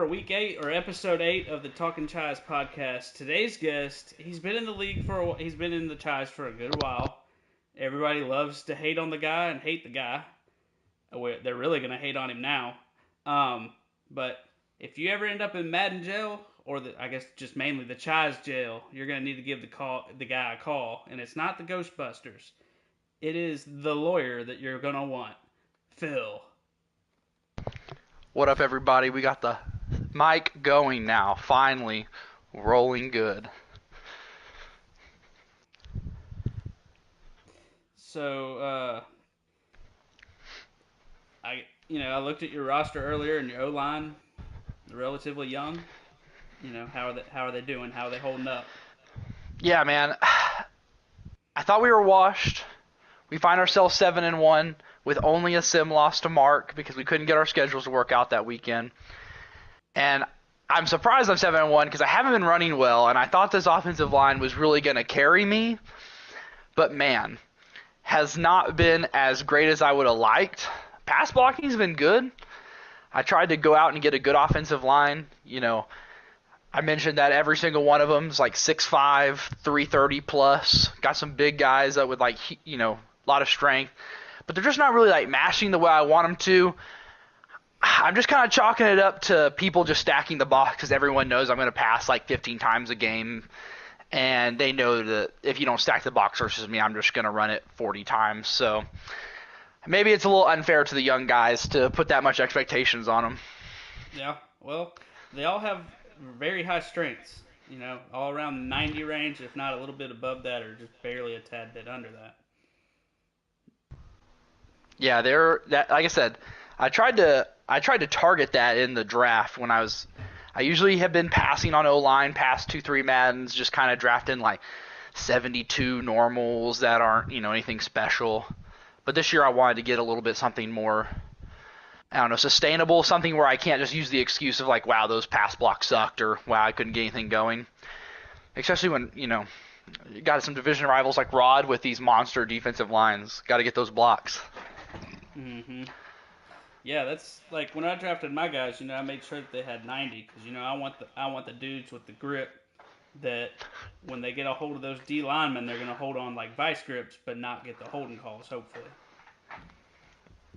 week 8 or episode 8 of the Talking Chise podcast. Today's guest, he's been in the league he's been in the Chise for a good while. Everybody loves to hate on the guy and hate the guy. They're really going to hate on him now. But if you ever end up in Madden jail, or I guess just mainly the Chise jail, you're going to need to give the guy a call. And it's not the Ghostbusters. It is the lawyer that you're going to want. Phil. What up, everybody? We got the mic going now. Finally, rolling good. So, I looked at your roster earlier, and your O-line, they're relatively young. How are they doing? How are they holding up? Yeah, man. I thought we were washed. We find ourselves 7-1 with only a sim loss to Mark because we couldn't get our schedules to work out that weekend. And I'm surprised I'm 7-1 because I haven't been running well, and I thought this offensive line was really going to carry me. But, man, has not been as great as I would have liked. Pass blocking's been good. I tried to go out and get a good offensive line. I mentioned that every single one of them is like 6'5", 330 plus. Got some big guys that would a lot of strength. But they're just not really mashing the way I want them to. I'm just kind of chalking it up to people just stacking the box because everyone knows I'm going to pass 15 times a game. And they know that if you don't stack the box versus me, I'm just going to run it 40 times. So maybe it's a little unfair to the young guys to put that much expectations on them. Yeah, well, they all have very high strengths, all around the 90 range, if not a little bit above that or just barely a tad bit under that. Yeah, like I said, I tried to target that in the draft when I usually have been passing on O-line past 2-3 Maddens, just kind of drafting 72 normals that aren't, anything special. But this year I wanted to get a little bit something more, I don't know, sustainable, something where I can't just use the excuse of wow, those pass blocks sucked, or wow, I couldn't get anything going. Especially when, you got some division rivals like Rod with these monster defensive lines. Got to get those blocks. Mm-hmm. Yeah, that's when I drafted my guys, I made sure that they had 90 because, I want the dudes with the grip that when they get a hold of those D linemen, they're going to hold on like vice grips but not get the holding calls, hopefully.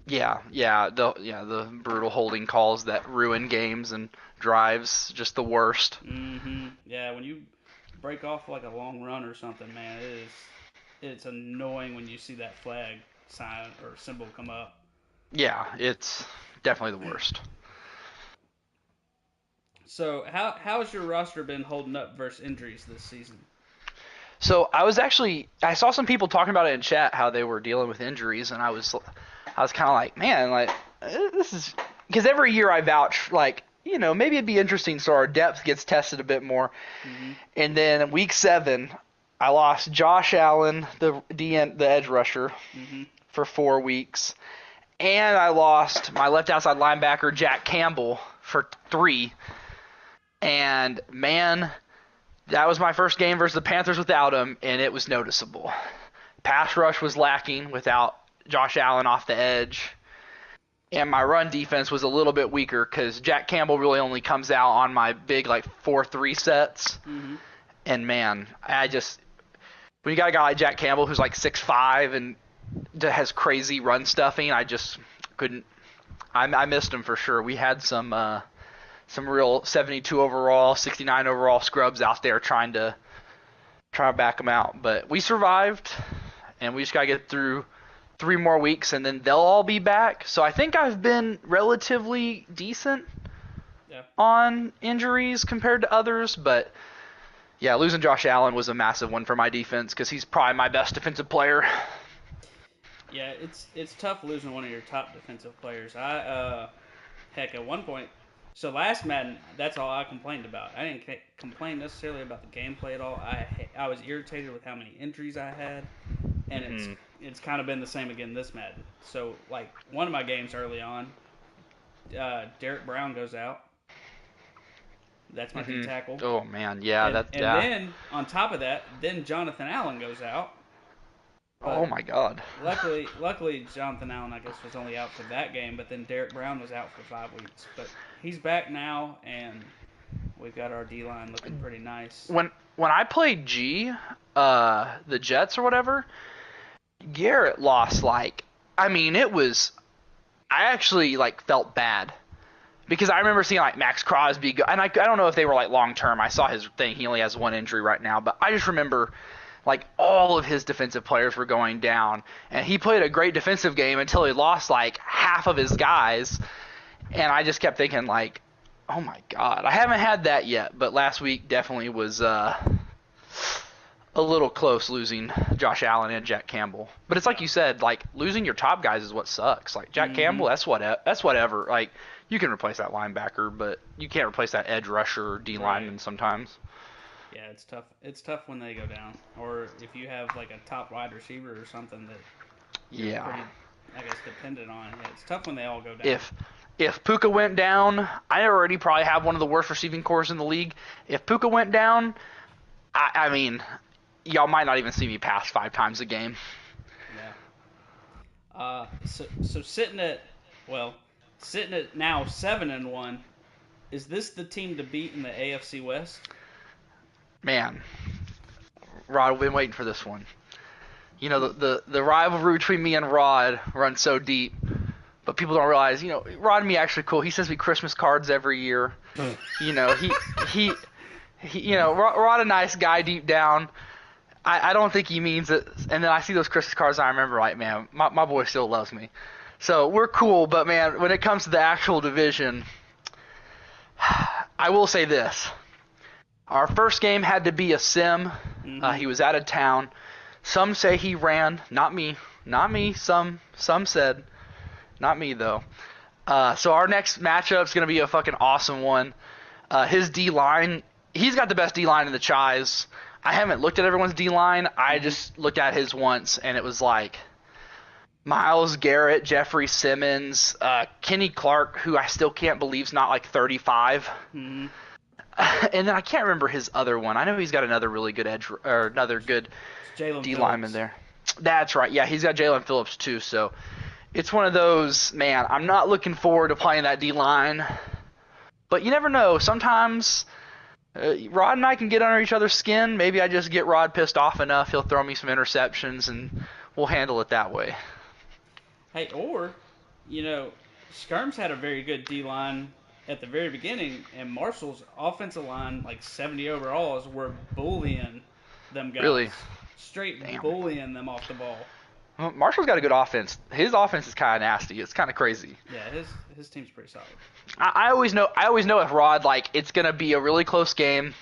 Yeah, the brutal holding calls that ruin games and drives, just the worst. Mm-hmm. Yeah, when you break off a long run or something, man, it's annoying when you see that flag sign or symbol come up. Yeah, it's definitely the worst. So how's your roster been holding up versus injuries this season? So I saw some people talking about it in chat how they were dealing with injuries, and I was kind of man, this is because every year I vouch maybe it'd be interesting so our depth gets tested a bit more. Mm-hmm. And then week 7, I lost Josh Allen, the edge rusher, mm-hmm. for 4 weeks. And I lost my left outside linebacker, Jack Campbell, for 3. And, man, that was my first game versus the Panthers without him, and it was noticeable. Pass rush was lacking without Josh Allen off the edge. And my run defense was a little bit weaker because Jack Campbell really only comes out on my big 4-3 sets. Mm-hmm. And, man, when you got a guy like Jack Campbell who's 6'5" and has crazy run stuffing, I just couldn't. I missed him for sure. We had some real 72 overall, 69 overall scrubs out there trying to back him out, but we survived, and we just gotta get through 3 more weeks, and then they'll all be back. So I think I've been relatively decent on injuries compared to others, but yeah, losing Josh Allen was a massive one for my defense because he's probably my best defensive player. Yeah, it's tough losing one of your top defensive players. Heck, at one point, so last Madden, that's all I complained about. I didn't complain necessarily about the gameplay at all. I was irritated with how many injuries I had, and mm-hmm. it's kind of been the same again this Madden. So one of my games early on, Derek Brown goes out. That's my D tackle. Oh man, yeah, and then on top of that, then Jonathan Allen goes out. Oh But my God. luckily, Jonathan Allen, I guess, was only out for that game. But then Derek Brown was out for 5 weeks. But he's back now, and we've got our D line looking pretty nice. When I played G, the Jets or whatever, Garrett lost like, I mean, it was. I actually like felt bad because I remember seeing like Max Crosby go, and I don't know if they were like long term. I saw his thing; he only has one injury right now, but I just remember like all of his defensive players were going down, and he played a great defensive game until he lost like half of his guys, and I just kept thinking like, oh my God, I haven't had that yet, but last week definitely was a little close losing Josh Allen and Jack Campbell. But it's like you said, like losing your top guys is what sucks. Like Jack Campbell, that's whatever. Like you can replace that linebacker, but you can't replace that edge rusher or D lineman sometimes. Yeah, it's tough. It's tough when they go down, or if you have like a top wide receiver or something that you're pretty, I guess, dependent on. Yeah, it's tough when they all go down. If Puka went down, I already probably have one of the worst receiving corps in the league. If Puka went down, I mean, y'all might not even see me pass 5 times a game. Yeah. So sitting at now 7-1, is this the team to beat in the AFC West? Man, Rod, we've been waiting for this one. You know, the rivalry between me and Rod runs so deep, but people don't realize, you know, Rod and me are actually cool. He sends me Christmas cards every year. You know, he you know, Rod a nice guy deep down. I don't think he means it. And then I see those Christmas cards and I remember, like, man, my boy still loves me. So we're cool, but man, when it comes to the actual division, I will say this. Our first game had to be a sim. He was out of town. Some say he ran. Not me. Not me. Some said. Not me, though. So our next matchup's going to be a fucking awesome one. His D-line, he's got the best D-line in the Chise. I haven't looked at everyone's D-line. I just looked at his once, and it was like Myles Garrett, Jeffrey Simmons, Kenny Clark, who I still can't believe's not like 35. Mm-hmm. And then I can't remember his other one. I know he's got another really good edge or another good D lineman there. That's right. Yeah, he's got Jalen Phillips too. So it's one of those, man, I'm not looking forward to playing that D line. But you never know. Sometimes Rod and I can get under each other's skin. Maybe I just get Rod pissed off enough. He'll throw me some interceptions and we'll handle it that way. Hey, or, you know, Skirms had a very good D line at the very beginning, and Marshall's offensive line, like 70 overalls, were bullying them guys. Really? Straight bullying them off the ball. Well, Marshall's got a good offense. His offense is kind of nasty. It's kind of crazy. Yeah, his team's pretty solid. I always know with Rod, like, it's going to be a really close game,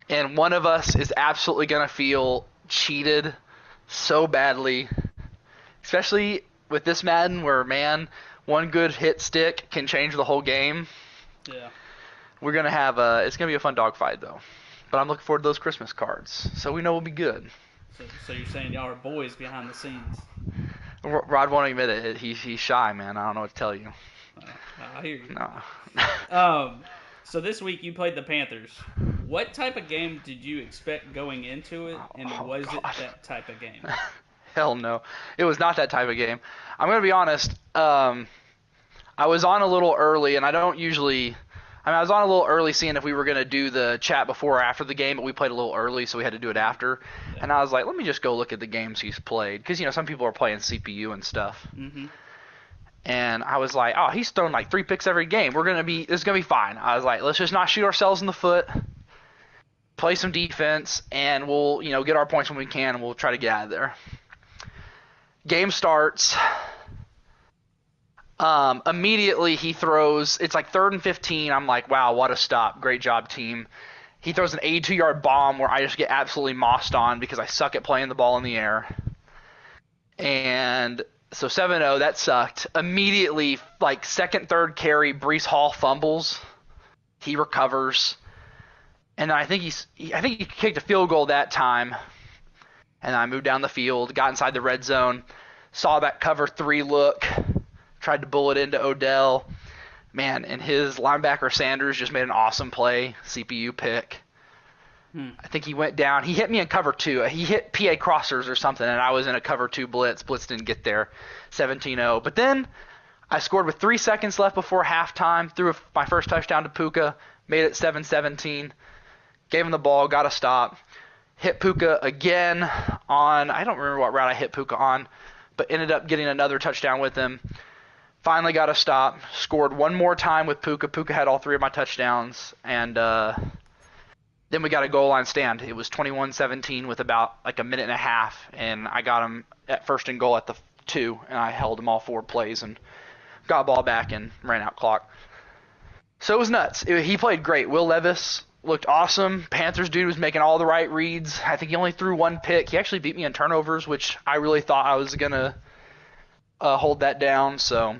and one of us is absolutely going to feel cheated so badly, especially with this Madden where, man, one good hit stick can change the whole game. Yeah. We're going to have it's going to be a fun dogfight, though. But I'm looking forward to those Christmas cards, so we know we'll be good. So you're saying y'all are boys behind the scenes? Rod won't admit it. He's shy, man. I don't know what to tell you. I hear you. No. So this week you played the Panthers. What type of game did you expect going into it, and was it that type of game? Hell no. It was not that type of game. I'm going to be honest. I was on a little early, and I don't usually – I was on a little early seeing if we were going to do the chat before or after the game, but we played a little early, so we had to do it after. Yeah. And I was like, let me just go look at the games he's played. Because, you know, some people are playing CPU and stuff. Mm-hmm. And I was like, oh, he's thrown like 3 picks every game. This is going to be fine. I was like, let's just not shoot ourselves in the foot, play some defense, and we'll, you know, get our points when we can, and we'll try to get out of there. Game starts. Immediately he throws. It's like 3rd and 15. I'm like, wow, what a stop. Great job, team. He throws an 82-yard bomb where I just get absolutely mossed on because I suck at playing the ball in the air. And so 7-0, that sucked. Immediately, like 2nd, 3rd carry, Breece Hall fumbles. He recovers. And I think he kicked a field goal that time. And I moved down the field, got inside the red zone, saw that cover 3 look, tried to bullet into Odell. Man, and his linebacker Sanders just made an awesome play, CPU pick. I think he went down. He hit me in cover two. He hit PA crossers or something, and I was in a cover two blitz. Blitz didn't get there, 17-0. But then I scored with 3 seconds left before halftime, threw my first touchdown to Puka, made it 7-17, gave him the ball, got a stop, hit Puka again on, I don't remember what route I hit Puka on, but ended up getting another touchdown with him. Finally got a stop, scored one more time with Puka. Puka had all 3 of my touchdowns, and then we got a goal line stand. It was 21-17 with about like a minute and a half, and I got him at first and goal at the 2, and I held him all 4 plays and got a ball back and ran out clock. So it was nuts. He played great. Will Levis looked awesome. Panthers dude was making all the right reads. I think he only threw 1 pick. He actually beat me in turnovers, which I really thought I was going to hold that down. So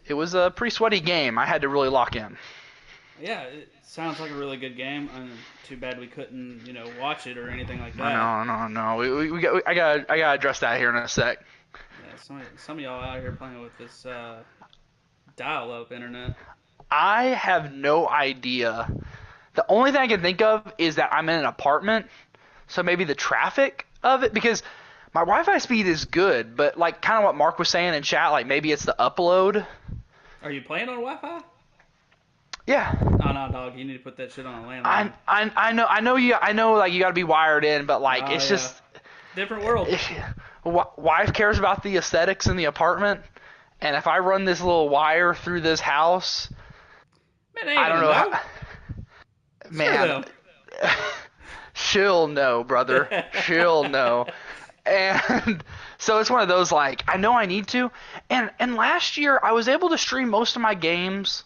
it was a pretty sweaty game. I had to really lock in. Yeah, it sounds like a really good game. Too bad we couldn't, watch it or anything like that. No. I gotta address that here in a sec. Yeah, some of y'all out here playing with this dial-up internet. I have no idea. The only thing I can think of is that I'm in an apartment, so maybe the traffic of it, because my Wi-Fi speed is good, but like kind of what Mark was saying in chat, like maybe it's the upload. Are you playing on Wi-Fi? Yeah. No, dog. You need to put that shit on a landline. I know. Like you got to be wired in, but like it's just different world. Wife cares about the aesthetics in the apartment, and if I run this little wire through this house, man, I don't know. Man, she'll know, brother. She'll know. And so it's one of those like I know I need to, and last year I was able to stream most of my games.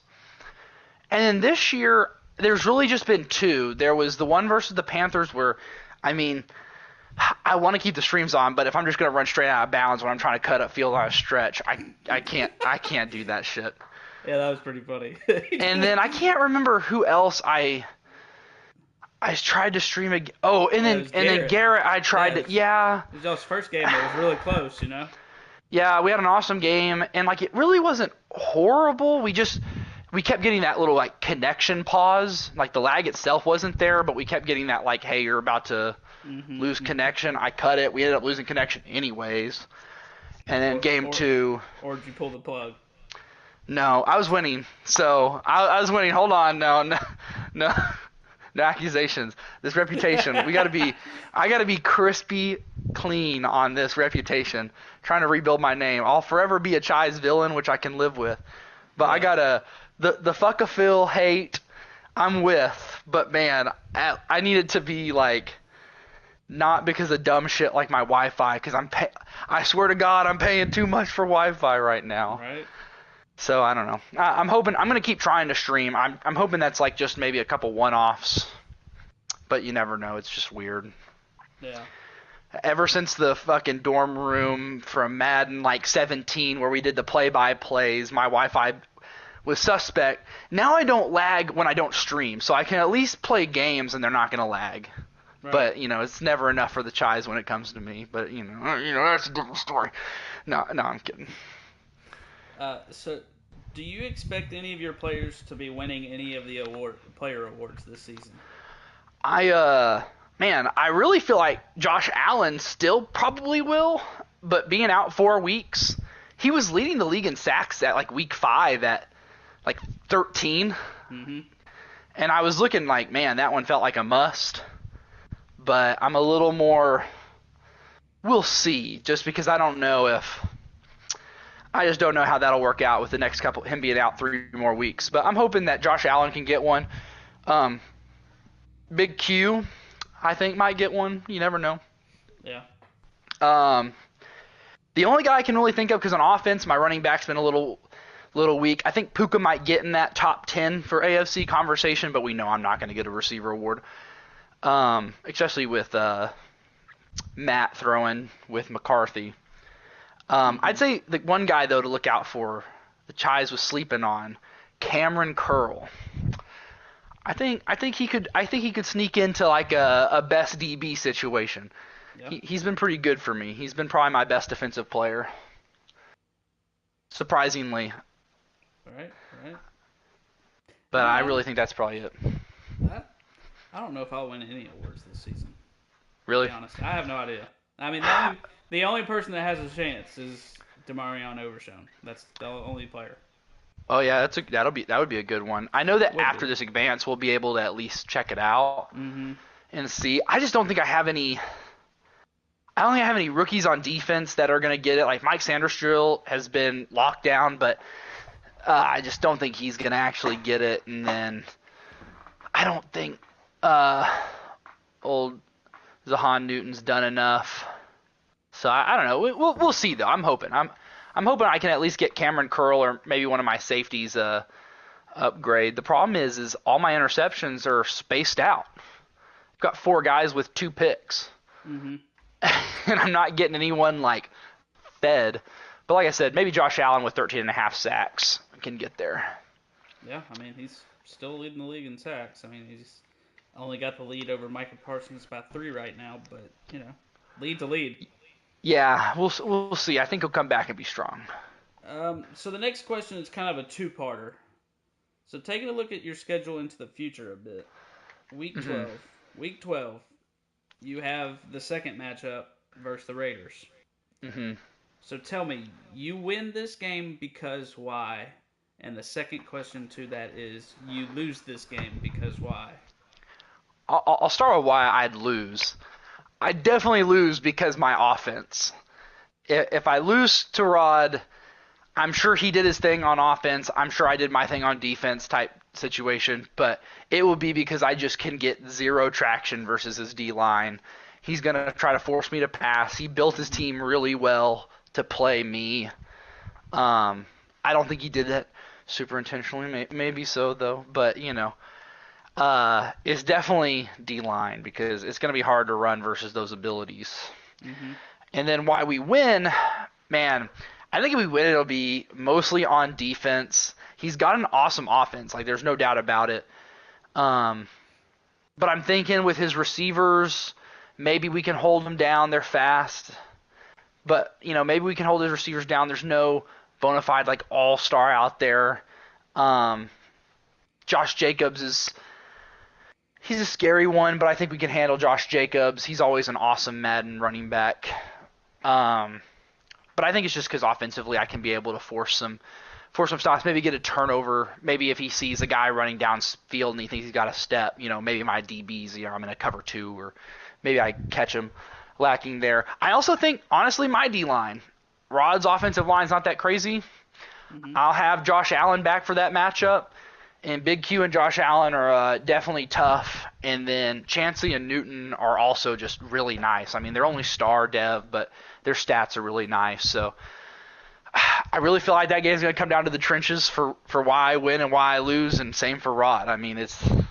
And then this year, there's really just been 2. There was the one versus the Panthers where, I mean, I want to keep the streams on, but if I'm just going to run straight out of bounds when I'm trying to cut up field on a stretch, I can't do that shit. Yeah, that was pretty funny. And then I can't remember who else I tried to stream again. Oh, and then Garrett, I tried to. Yeah. It was y'all's first game, but it was really close, Yeah, we had an awesome game, and like it really wasn't horrible. We kept getting that little like connection pause. Like the lag itself wasn't there, but we kept getting that like, hey, you're about to lose connection. I cut it. We ended up losing connection anyways. And then game 2. Or did you pull the plug? No, I was winning. So I was winning. Hold on, no accusations. This reputation. I gotta be crispy clean on this reputation. Trying to rebuild my name. I'll forever be a Chise villain, which I can live with. But I gotta. The fuck-a-Phil hate I'm with, but man, I need it to be like not because of dumb shit like my Wi-Fi, because I swear to God I'm paying too much for Wi-Fi right now. Right. So I don't know. I'm hoping I'm gonna keep trying to stream. I'm hoping that's like just maybe a couple one-offs, but you never know. It's just weird. Yeah. Ever since the fucking dorm room from Madden like 17 where we did the play-by-plays, my Wi-Fi was suspect. Now I don't lag when I don't stream, so I can at least play games and they're not going to lag. Right. But, it's never enough for the Chise when it comes to me. But, that's a different story. No, I'm kidding. So, do you expect any of your players to be winning any of the player awards this season? I really feel like Josh Allen still probably will, but being out 4 weeks, he was leading the league in sacks at like week 5 at like 13. Mm-hmm. And I was looking like, man, that one felt like a must. But I'm a little more, we'll see, just because I just don't know how that'll work out with the next couple, him being out 3 more weeks. But I'm hoping that Josh Allen can get one. Big Q, I think, might get one. You never know. Yeah. The only guy I can really think of, because on offense, my running back's been a little weak. I think Puka might get in that top 10 for AFC conversation, but we know I'm not going to get a receiver award. Especially with Matt throwing with McCarthy. I'd say the one guy though to look out for, the Chise was sleeping on, Cameron Curl. I think he could sneak into like a best DB situation. Yeah. He's been pretty good for me. He's been probably my best defensive player. Surprisingly. Right. But I really think that's probably it. I don't know if I'll win any awards this season. To be Really? honest, I have no idea. I mean, the only person that has a chance is Demarion Overshown. That's the only player. Oh yeah, that would be a good one. I know that Would after be. this advance, we'll be able to at least check it out Mm-hmm. and see. I just don't think I have any. I don't think I have any rookies on defense that are going to get it. Like Mike Sanderstrill has been locked down, but I just don't think he's going to actually get it. And then I don't think uh, old Zahan Newton's done enough. So I don't know. We'll see though. I'm hoping I can at least get Cameron Curl or maybe one of my safeties upgrade. The problem is all my interceptions are spaced out. I've got 4 guys with 2 picks. Mm-hmm. And I'm not getting anyone like fed. But like I said, maybe Josh Allen with 13.5 sacks can get there. Yeah, I mean, he's still leading the league in sacks. I mean, he's only got the lead over Micah Parsons by 3 right now, but, lead to lead. Yeah, we'll see. I think he'll come back and be strong. So the next question is kind of a two-parter. So taking a look at your schedule into the future a bit. Week 12. Mm-hmm. Week 12, you have the second matchup versus the Raiders. Mm-hmm. So tell me, you win this game because why? And the second question to that is, you lose this game because why? I'll start with why I'd lose. I definitely lose because my offense. If I lose to Rod, I'm sure he did his thing on offense. I'm sure I did my thing on defense type situation. But it will be because I just can get 0 traction versus his D-line. He's going to try to force me to pass. He built his team really well to play me. I don't think he did that super intentionally. Maybe so, though. But, it's definitely D-line because it's going to be hard to run versus those abilities. Mm-hmm. And then why we win, man, I think if we win, it'll be mostly on defense. He's got an awesome offense, like there's no doubt about it. But I'm thinking with his receivers, maybe we can hold them down. They're fast. But, maybe we can hold his receivers down. There's no bona fide, like, all-star out there. Josh Jacobs he's a scary one, but I think we can handle Josh Jacobs. He's always an awesome Madden running back. But I think it's just because offensively I can be able to force some stops, maybe get a turnover. Maybe if he sees a guy running downfield and he thinks he's got a step, maybe my DBs, I'm in a cover 2, or maybe I catch him lacking there. I also think, honestly, my D-line, Rod's offensive line's not that crazy. Mm-hmm. I'll have Josh Allen back for that matchup. And Big Q and Josh Allen are definitely tough. And then Chancey and Newton are also just really nice. I mean, they're only star dev, but their stats are really nice. So I really feel like that game's going to come down to the trenches for why I win and why I lose, and same for Rod. I mean, we're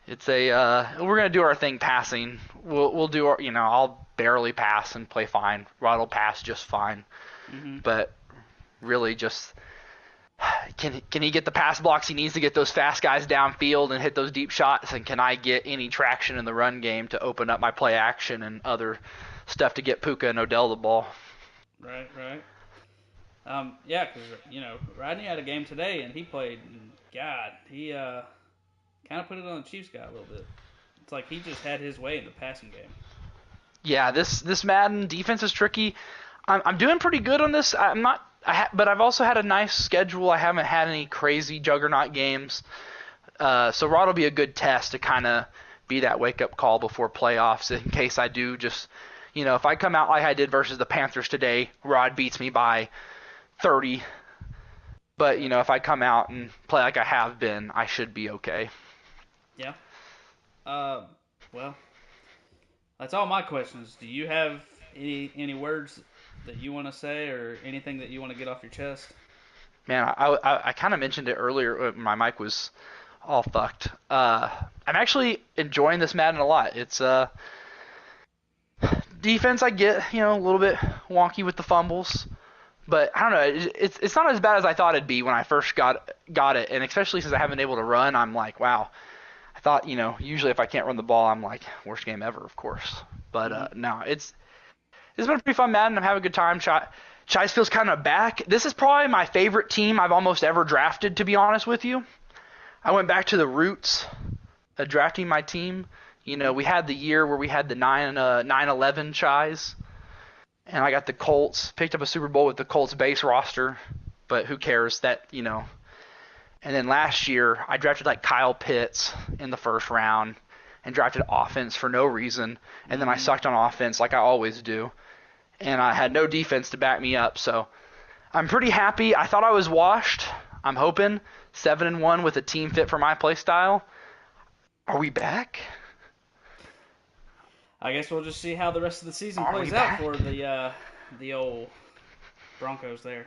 going to do our thing passing. We'll do our, I'll barely pass and play fine. Rod will pass just fine. Mm-hmm. But really just can he get the pass blocks he needs to get those fast guys downfield and hit those deep shots, and can I get any traction in the run game to open up my play action and other stuff to get Puka and Odell the ball? Right. Yeah, because, Rodney had a game today, and he played, God, he kind of put it on the Chiefs guy a little bit. It's like he just had his way in the passing game. Yeah, this Madden defense is tricky. I'm doing pretty good on this. But I've also had a nice schedule. I haven't had any crazy juggernaut games. So Rod will be a good test to kind of be that wake-up call before playoffs in case I do just, if I come out like I did versus the Panthers today, Rod beats me by 30. But, if I come out and play like I have been, I should be okay. Yeah. Well, that's all my questions. Do you have any words that you want to say or anything that you want to get off your chest? Man, I kind of mentioned it earlier. My mic was all fucked. I'm actually enjoying this Madden a lot. It's defense. I get a little bit wonky with the fumbles, but I don't know. It's not as bad as I thought it'd be when I first got it, and especially since I haven't been able to run, I'm like, wow. I thought usually if I can't run the ball, I'm like worst game ever, of course. But no, it's been a pretty fun Madden. I'm having a good time. Chise feels kind of back. This is probably my favorite team I've almost ever drafted, to be honest with you. I went back to the roots drafting my team. We had the year where we had the 9-11 Chise, and I got the Colts. Picked up a Super Bowl with the Colts base roster, but who cares? And then last year I drafted like Kyle Pitts in the first round, and drafted offense for no reason, and then I sucked on offense like I always do, and I had no defense to back me up. So I'm pretty happy. I thought I was washed. I'm hoping 7-1 with a team fit for my play style. Are we back? I guess we'll just see how the rest of the season Are plays we out back? for the old Broncos there.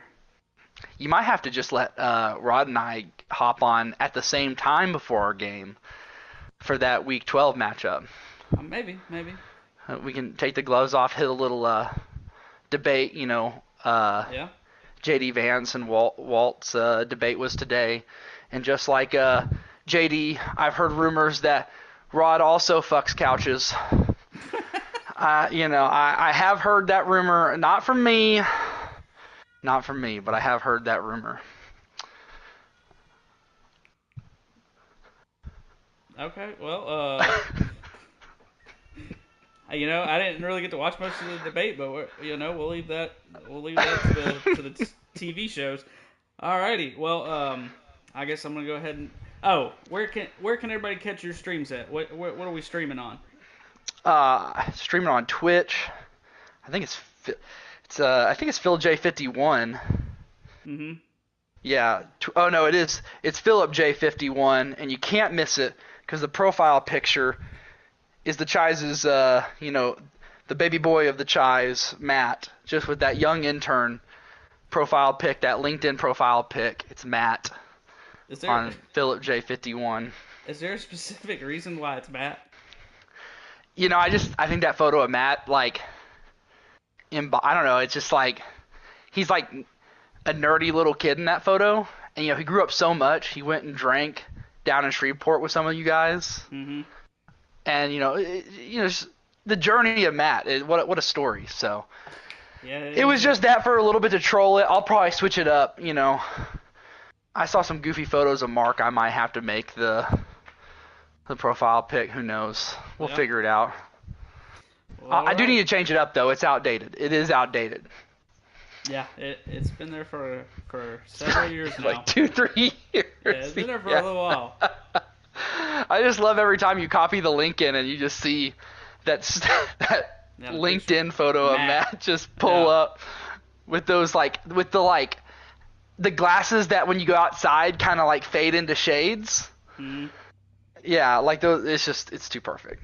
You might have to just let Rod and I hop on at the same time before our game for that Week 12 matchup. Maybe. We can take the gloves off, hit a little debate. Yeah. J.D. Vance and Walt's debate was today. And just like J.D., I've heard rumors that Rod also fucks couches. I have heard that rumor, not from me, but I have heard that rumor. Okay, well, I didn't really get to watch most of the debate, but we'll leave that to the TV shows. Alrighty, well, I guess I'm gonna go ahead and where can everybody catch your streams at? What are we streaming on? Streaming on Twitch. I think it's Phil J51. Mm-hmm. Yeah. Oh no, it is. It's Philip J51, and you can't miss it because the profile picture is the Chise's, the baby boy of the Chise, Matt, just with that young intern profile pic, that LinkedIn profile pic. It's Matt on Philip J51. Is there a specific reason why it's Matt? I think that photo of Matt, like, I don't know, it's just like, he's like a nerdy little kid in that photo, and he grew up so much. He went and drank down in Shreveport with some of you guys, and just the journey of Matt. What a story. So yeah, it was just that for a little bit to troll it. I'll probably switch it up. I saw some goofy photos of Mark. I might have to make the profile pic. Who knows? We'll figure it out. Well, I do need to change it up though. It's outdated. It is outdated. Yeah, it's been there for several years now. Like 2-3 years. Yeah, it's been there for a little while. I just love every time you copy the link in and you just see that LinkedIn photo of Matt just pull up with those the glasses that when you go outside kind of like fade into shades. Mm-hmm. Yeah, like those. It's too perfect.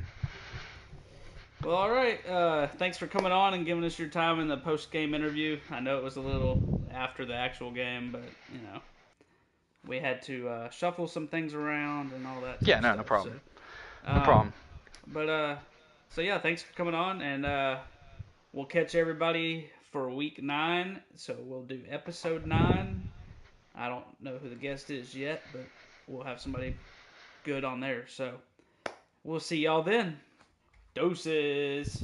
Well, all right. Thanks for coming on and giving us your time in the post-game interview. I know it was a little after the actual game, but we had to shuffle some things around and all that. Yeah, no problem. So, no problem. But so yeah, thanks for coming on, and we'll catch everybody for week 9. So we'll do episode 9. I don't know who the guest is yet, but we'll have somebody good on there. So we'll see y'all then. Doses.